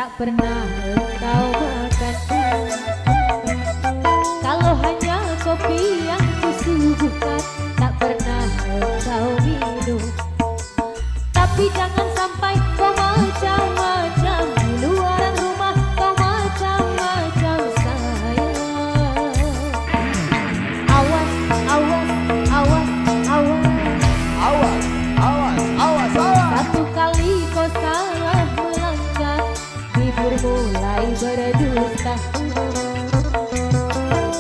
tak pernah engkau makan. Kalau hanya kopi yang kusuguhkan, tak pernah engkau minum. Tapi jangan sampai kau macam-macam, di luar rumah kau macam-macam sayang. Awas, awas, awas, awas. Awas, awas, awas, awas. Satu kali kau salah melangkah, bibir mulai berdusta.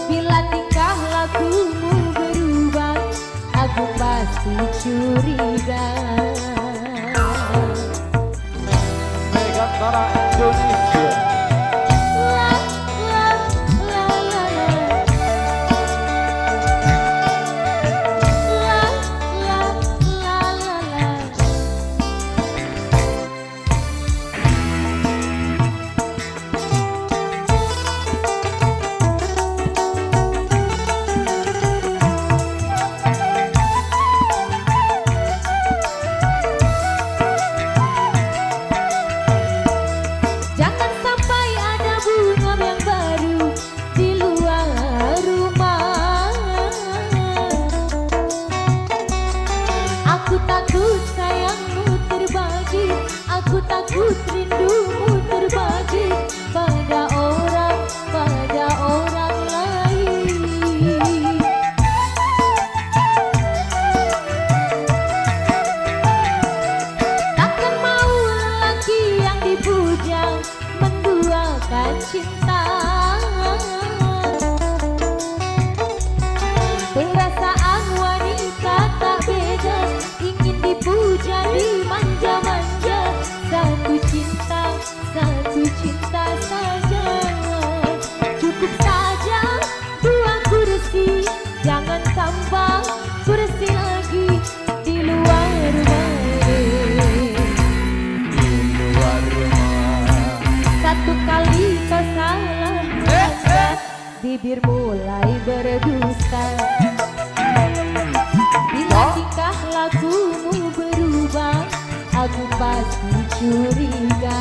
Bila tingkah lakumu berubah, aku pasti curiga. Megantara Indonesia. La, la, la, la, la. La, la, la, la, la. Jangan sampai ada bunga yang baru di luar rumah. Aku takut sayangmu terbagi, aku takut rindumu terbagi pada orang lain. Takkan mau lelaki yang dipuja menduakan cinta. Perasaan wanita tak beda, ingin dipuja, dimanja-manja. Satu cinta saja. Cukup saja dua kursi, jangan tambah kursi lagi di luar rumah ini. Di luar rumah. Satu kali kau salah melangkah, bibir mulai berdusta. Bila tingkah lakumu berubah, aku pasti curiga.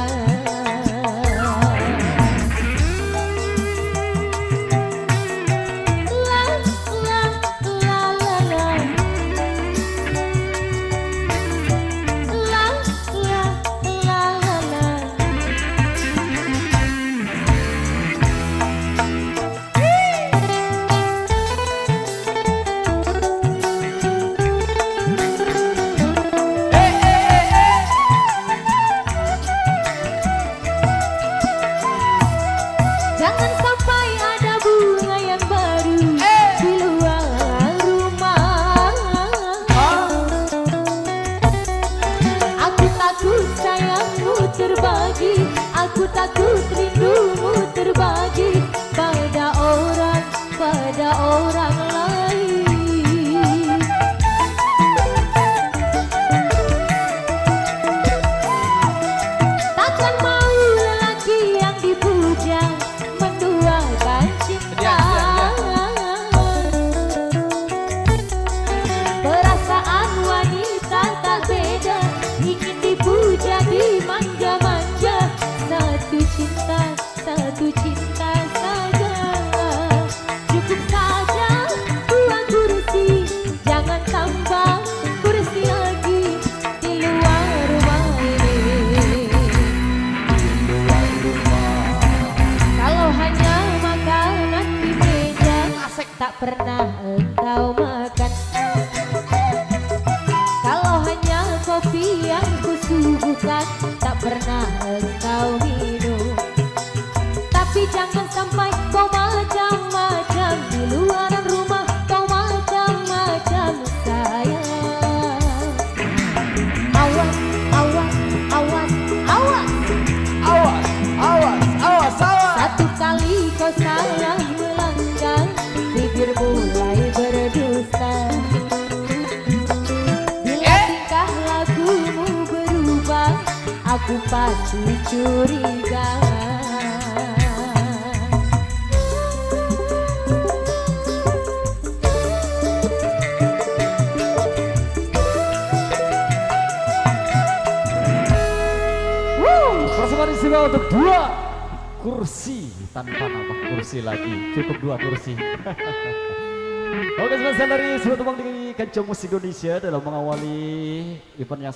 La, la, la, la, la. La, la, la, la, la. Jangan sampai ada bunga yang baru di luar rumah. Aku takut sayangmu terbagi, aku takut rindumu terbagi pada orang lain. Takkan mau lelaki yang dipuja menduakan cinta. Perasaan wanita tak beda, ingin dipuja, dimanja-manja. Satu cinta saja. Cukup saja dua kursi, jangan tambah kursi lagi di luar rumah ini. Di luar rumah. Kalau hanya makanan di meja, tak pernah engkau makan. Kalau hanya kopi yang kusuguhkan, tak pernah engkau minum. Tapi jangan sampai kau macam-macam, di luar rumah kau macam-macam sayang. Awas, awas, awas, awas. Awas, awas, awas, awas. Satu kali kau salah melangkah, bibir mulai berdusta. Bila tingkah lakumu berubah, aku pasti curiga. Woo! Persembahan istimewa untuk 2 kursi tanpa nambah kursi lagi, cukup 2 kursi. Oke, spesial dari Surat Tembang di kancah musik Indonesia dalam mengawali event yang